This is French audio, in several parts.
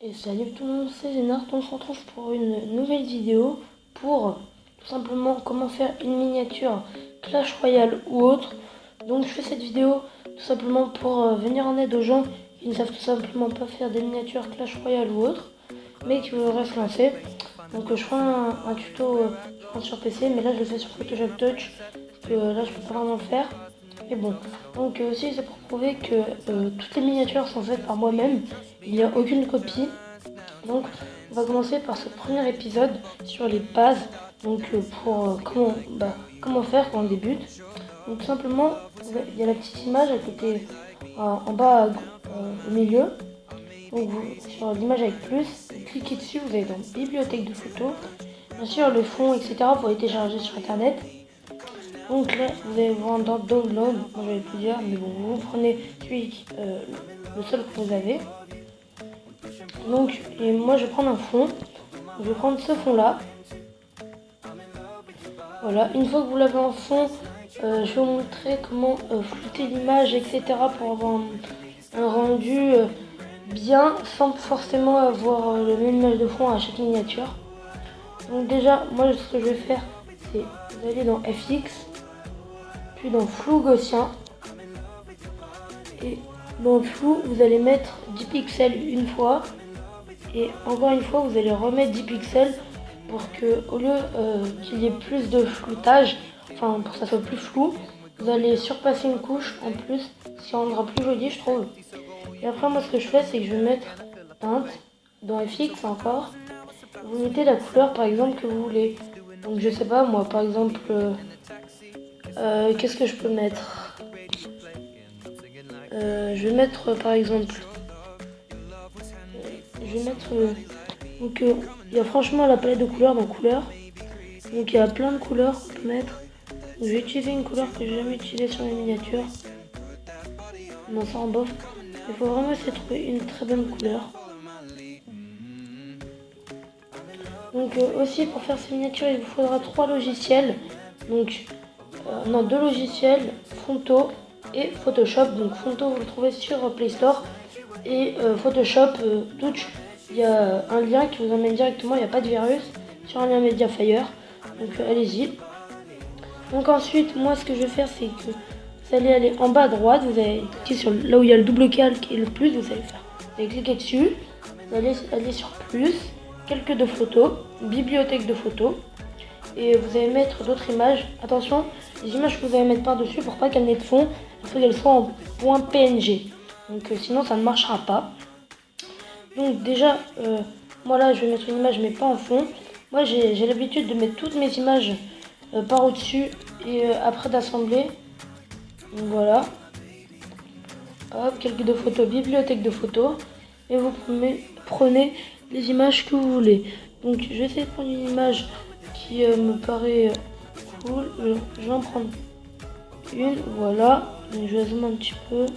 Et salut tout le monde, c'est Zénard, on se retrouve pour une nouvelle vidéo pour tout simplement comment faire une miniature Clash Royale ou autre. Donc je fais cette vidéo tout simplement pour venir en aide aux gens qui ne savent tout simplement pas faire des miniatures Clash Royale ou autre, mais qui voudraient se lancer. Donc je ferai un tuto sur PC, mais là je le fais sur Photoshop Touch, parce que là je peux pas vraiment le faire. Et bon, donc aussi c'est pour prouver que toutes les miniatures sont faites par moi-même, il n'y a aucune copie. Donc on va commencer par ce premier épisode sur les bases, donc pour comment faire quand on débute. Donc tout simplement, il y a la petite image à côté, en bas au milieu. Donc sur l'image avec plus, vous cliquez dessus, vous allez dans bibliothèque de photos. Bien sûr le fond, etc. vous pouvez télécharger sur internet. Donc là, vous allez vous rendre dans Download, moi j'avais plusieurs, mais bon, vous prenez celui, le seul que vous avez. Donc, et moi je vais prendre un fond, je vais prendre ce fond là. Voilà, une fois que vous l'avez en fond, je vais vous montrer comment flouter l'image, etc. pour avoir un rendu bien, sans forcément avoir le même image de fond à chaque miniature. Donc déjà, moi ce que je vais faire, c'est vous allez dans FX, puis dans flou gaussien, et dans le flou vous allez mettre 10 pixels une fois, et encore une fois vous allez remettre 10 pixels pour que au lieu qu'il y ait plus de floutage, enfin pour que ça soit plus flou, vous allez surpasser une couche en plus, ce qui rendra plus joli je trouve. Et après moi ce que je fais, c'est que je vais mettre teinte dans FX encore. Vous mettez la couleur par exemple que vous voulez. Donc je sais pas moi, par exemple qu'est-ce que je peux mettre, je vais mettre par exemple donc il y a franchement la palette de couleurs dans couleurs, donc il y a plein de couleurs qu'on peut mettre. Donc, je vais utiliser une couleur que j'ai jamais utilisée sur les miniatures, non ça en bof, il faut vraiment essayer de trouver une très bonne couleur. Donc aussi pour faire ces miniatures il vous faudra 3 logiciels, donc non 2 logiciels, Fonto et Photoshop. Donc Fonto vous le trouvez sur Play Store, et Photoshop Touch, il y a un lien qui vous emmène directement, il n'y a pas de virus, sur un lien Mediafire, donc allez-y. Donc ensuite moi ce que je vais faire, c'est que vous allez aller en bas à droite, vous allez cliquer sur là où il y a le double calque et le plus, vous allez cliquer dessus, vous allez aller sur plus, quelques de photos, bibliothèque de photos, et vous allez mettre d'autres images. Attention, les images que vous allez mettre par dessus, pour pas qu'elles n'aient de fond, il faut qu'elles soient en point PNG, donc sinon ça ne marchera pas. Donc déjà moi là je vais mettre une image mais pas en fond. Moi j'ai l'habitude de mettre toutes mes images par au dessus et après d'assembler. Donc voilà, hop, quelques de photos, bibliothèque de photos, et vous prenez les images que vous voulez. Donc je vais essayer de prendre une image qui me paraît cool. Je vais en prendre une, voilà. Donc, je vais zoomer un petit peu.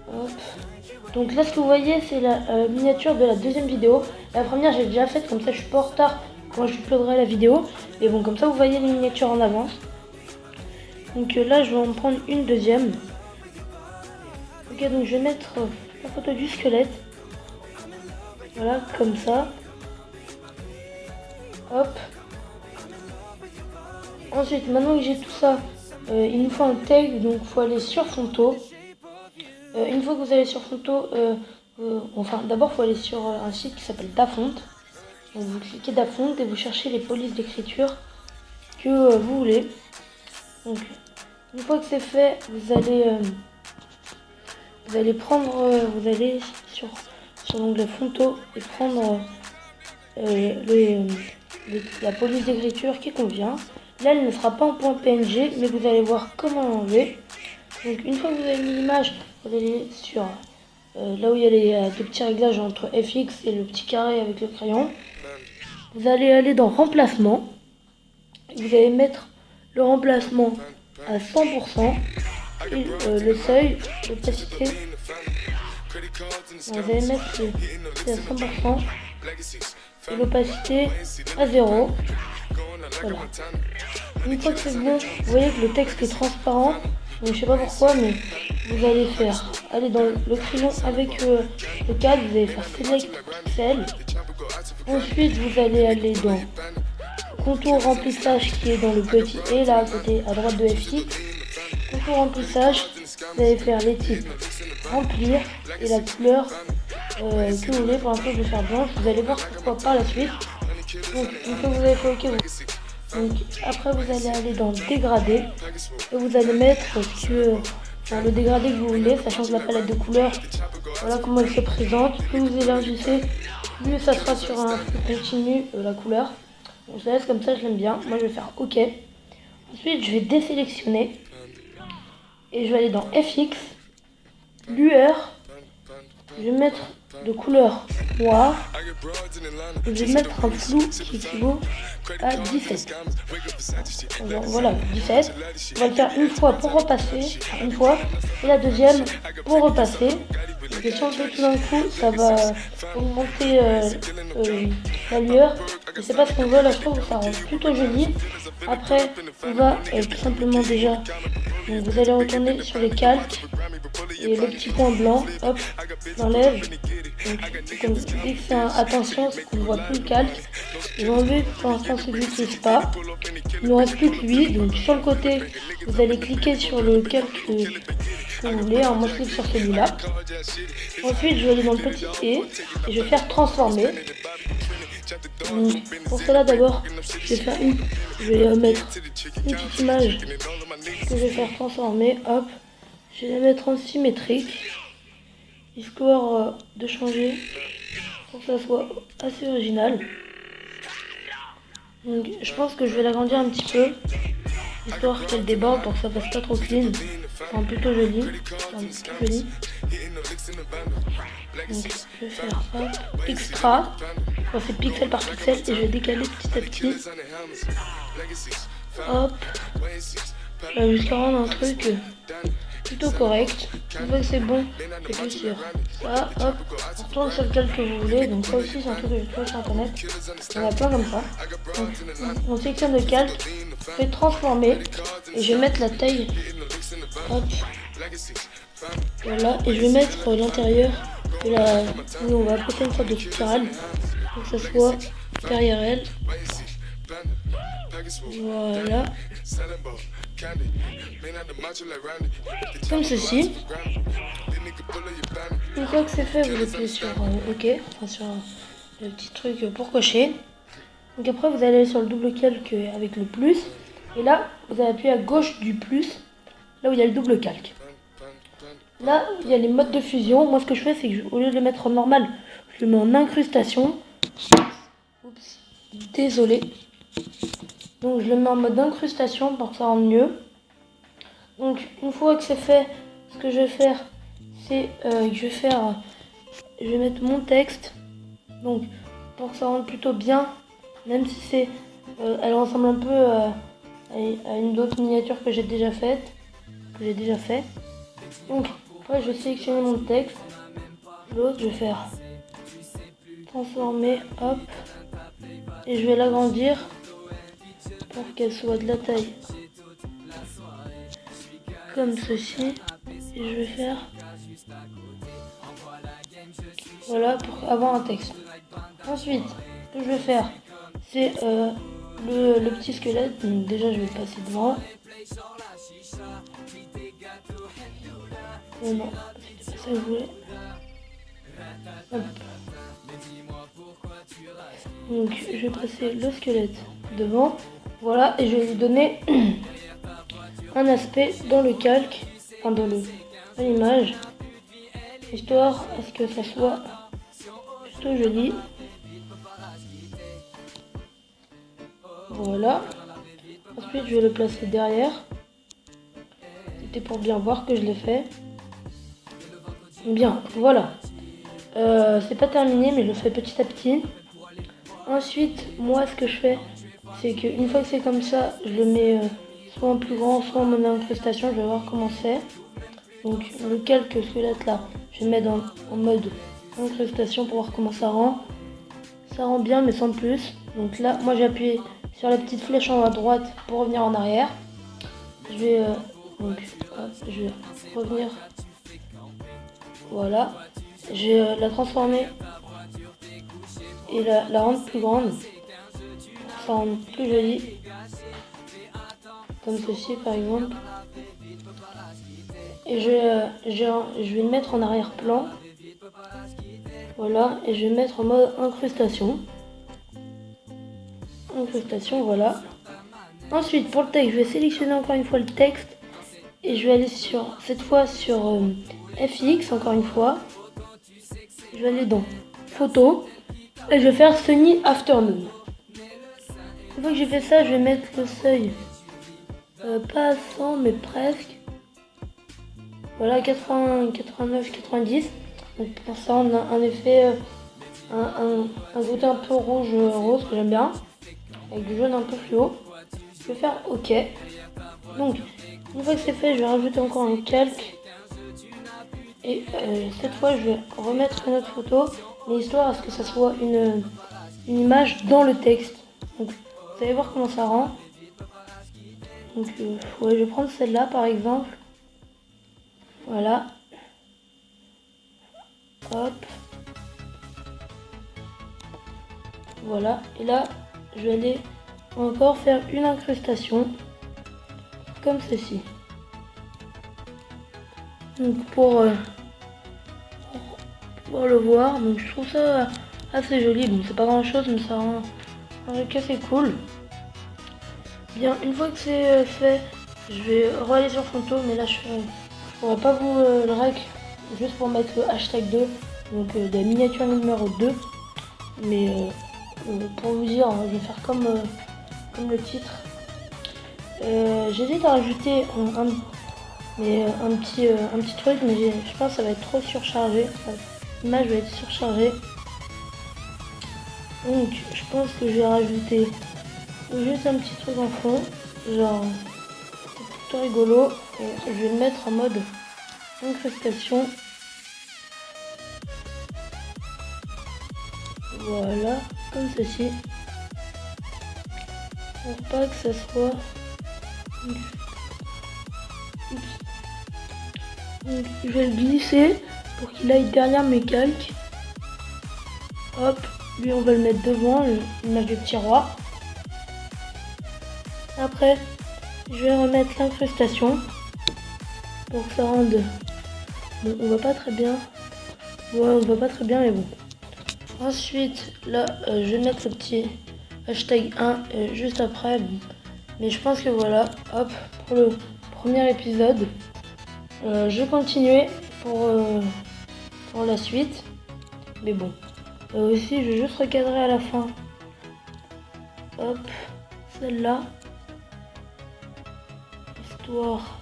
Hop. Donc là ce que vous voyez c'est la miniature de la deuxième vidéo. La première j'ai déjà faite, comme ça je suis pas en retard quand je uploaderai la vidéo. Et bon, comme ça vous voyez les miniatures en avance. Donc là je vais en prendre une deuxième. Ok, donc je vais mettre la photo du squelette. Voilà, comme ça. Hop. Ensuite, maintenant que j'ai tout ça, il nous faut un tag, donc il faut aller sur Fonto. Une fois que vous allez sur Fonto, enfin d'abord il faut aller sur un site qui s'appelle Dafont. Donc vous cliquez Dafont et vous cherchez les polices d'écriture que vous voulez. Donc une fois que c'est fait, vous allez prendre, vous allez sur l'onglet Fonto et prendre la police d'écriture qui convient. Là elle ne sera pas en point PNG, mais vous allez voir comment l'enlever. Donc une fois que vous avez mis l'image, vous allez sur là où il y a les deux petits réglages entre FX et le petit carré avec le crayon. Vous allez aller dans remplacement. Vous allez mettre le remplacement à 100% et le seuil d'opacité. Vous allez mettre à 100% et l'opacité à 0. Voilà. Une fois que c'est bon, vous voyez que le texte est transparent. Donc je sais pas pourquoi, mais vous allez aller dans le crayon avec le cadre, vous allez faire Select Pixel. Ensuite vous allez aller dans contour remplissage qui est dans le petit et là à côté à droite de FX. Contour remplissage, vous allez faire les types remplir et la couleur que vous voulez. Pour l'instant je vais faire blanche, vous allez voir pourquoi par la suite. Donc une fois que vous avez fait OK, donc après vous allez aller dans le dégradé et vous allez mettre le dégradé que vous voulez, sachant que la palette de couleurs, voilà comment elle se présente. Plus vous élargissez, plus ça sera sur un continu la couleur. Donc je la laisse comme ça, je l'aime bien. Moi je vais faire OK. Ensuite je vais désélectionner et je vais aller dans FX, lueur. Je vais mettre de couleur noire et je vais mettre un flou qui équivaut à 17. Voilà, 17. On va le faire une fois pour repasser, une fois, et la deuxième pour repasser. Et si on le fait tout d'un coup, ça va augmenter la lueur. Et c'est pas ce qu'on veut, là je trouve que ça rend plutôt joli. Après, on va tout simplement déjà, donc vous allez retourner sur les calques. Et le petit point blanc, hop, j'enlève. Donc dès que c'est attention, c'est qu'on ne voit plus le calque. Je vais enlever pour l'instant celui que je n'utilise pas. Il ne reste plus que lui. Donc sur le côté, vous allez cliquer sur le calque que vous voulez. Alors moi je clique sur celui-là. Ensuite je vais aller dans le petit et je vais faire transformer. Donc, pour cela d'abord, je vais mettre une petite image que je vais faire transformer. Hop. Je vais la mettre en symétrique, histoire de changer pour que ça soit assez original. Donc je pense que je vais l'agrandir un petit peu, histoire qu'elle déborde pour que ça fasse pas trop clean. C'est plutôt joli. Donc je vais faire hop, extra. Enfin, c'est pixel par pixel et je vais décaler petit à petit. Hop. Jusqu'à rendre un truc plutôt correct. Une fois que c'est bon, je vais sur ça, hop, on retourne sur le calque que vous voulez. Donc ça aussi c'est un truc que je trouve sur internet. Il y en a plein comme ça. Donc, on sélectionne le calque, on fait transformer et je vais mettre la taille. Hop. Voilà, et je vais mettre l'intérieur de la. Oui, on va appliquer une sorte de spirale pour que ça soit derrière elle. Voilà. Comme ceci. Une fois que c'est fait, vous appuyez sur OK, enfin sur le petit truc pour cocher. Donc après, vous allez sur le double calque avec le plus. Et là, vous allez appuyer à gauche du plus, là où il y a le double calque. Là, il y a les modes de fusion. Moi, ce que je fais, c'est que au lieu de le mettre en normal, je le mets en incrustation. Oups, désolé. Donc, je le mets en mode incrustation pour que ça rende mieux. Donc, une fois que c'est fait, ce que je vais faire, c'est que je vais mettre mon texte. Donc, pour que ça rende plutôt bien, même si c'est, elle ressemble un peu à une autre miniature que j'ai déjà faite, Donc, après, je vais sélectionner mon texte. L'autre, je vais faire transformer, hop, et je vais l'agrandir pour qu'elle soit de la taille comme ceci. Et je vais faire, voilà, pour avoir un texte. Ensuite, ce que je vais faire, c'est le petit squelette. Donc déjà, je vais le passer devant. Oh non, c'était pas ça que je voulais. Hop. Donc je vais passer le squelette devant. Voilà, et je vais lui donner un aspect dans le calque, enfin dans l'image, histoire à ce que ça soit plutôt joli. Voilà. Ensuite, je vais le placer derrière. C'était pour bien voir que je l'ai fait. Bien, voilà. C'est pas terminé, mais je le fais petit à petit. Ensuite, moi, ce que je fais, c'est qu'une fois que c'est comme ça, je le mets soit en plus grand, soit en mode incrustation. Je vais voir comment c'est. Donc, le calque squelette là, je vais mettre en mode incrustation pour voir comment ça rend. Ça rend bien, mais sans plus. Donc là, moi, j'ai appuyé sur la petite flèche en haut à droite pour revenir en arrière. Je vais Donc hop, je vais revenir. Voilà. Je vais la transformer et la rendre plus grande. Pour ça rendre plus jolie. Comme ceci par exemple. Et je vais le mettre en arrière-plan. Voilà. Et je vais mettre en mode incrustation. Incrustation, voilà. Ensuite, pour le texte, je vais sélectionner encore une fois le texte. Et je vais aller cette fois sur FX, encore une fois. Je vais aller dans Photo. Et je vais faire Sunny Afternoon. Une fois que j'ai fait ça, je vais mettre le seuil. Pas à 100, mais presque. Voilà, 80, 89, 90. Donc pour ça, on a un effet, un côté un peu rouge-rose que j'aime bien. Avec du jaune un peu fluo. Je vais faire OK. Donc, une fois que c'est fait, je vais rajouter encore un calque. Et cette fois, je vais remettre une autre photo, mais histoire à ce que ça soit une image dans le texte. Donc, vous allez voir comment ça rend. Donc, ouais, je vais prendre celle-là par exemple. Voilà. Hop. Voilà. Et là, je vais aller encore faire une incrustation. Comme ceci. Donc pour pouvoir le voir, donc je trouve ça assez joli. Bon, c'est pas grand chose, mais ça rend un truc assez cool. Bien, une fois que c'est fait, je vais aller sur Photo, mais là je pourrais pas vous le rec juste pour mettre le hashtag 2, donc de la miniature numéro 2. Mais pour vous dire, je vais faire comme le titre. J'hésite à rajouter un petit truc, mais je pense que ça va être trop surchargé. L'image va être surchargée. Donc je pense que je vais rajouter juste un petit truc en fond, genre c'est plutôt rigolo. Et je vais le mettre en mode incrustation. Voilà, comme ceci. Pour pas que ça soit... Donc, je vais le glisser pour qu'il aille derrière mes calques. Hop, lui on va le mettre devant, l'image de tiroir. Après, je vais remettre l'incrustation pour que ça rende... Bon, on voit pas très bien. Ouais, on voit pas très bien, mais bon. Ensuite, là, je vais mettre le petit hashtag 1 juste après. Bon. Mais je pense que voilà, hop, pour le premier épisode. Je vais continuer pour la suite. Mais bon. Aussi, je vais juste recadrer à la fin. Hop, celle-là. Histoire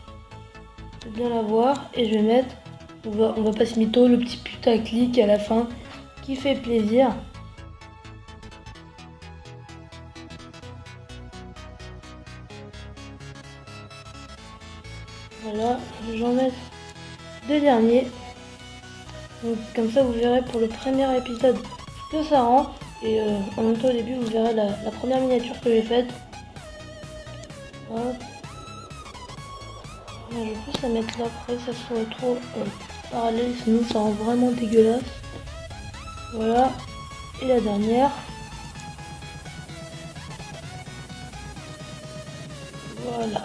de bien la voir. Et je vais mettre, on va pas se mytho, le petit putaclic à la fin qui fait plaisir. Voilà, j'en mets deux derniers. Donc comme ça vous verrez pour le premier épisode ce que ça rend. Et en même temps au début vous verrez la première miniature que j'ai faite. Hop. Je vais plus la mettre là après que ça soit trop parallèle, sinon ça rend vraiment dégueulasse. Voilà. Et la dernière. Voilà.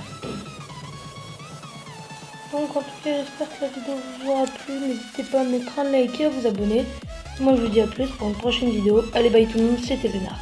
Donc en tout cas j'espère que la vidéo vous aura plu. N'hésitez pas à mettre un like et à vous abonner. Moi je vous dis à plus pour une prochaine vidéo. Allez bye tout le monde, c'était Vénard.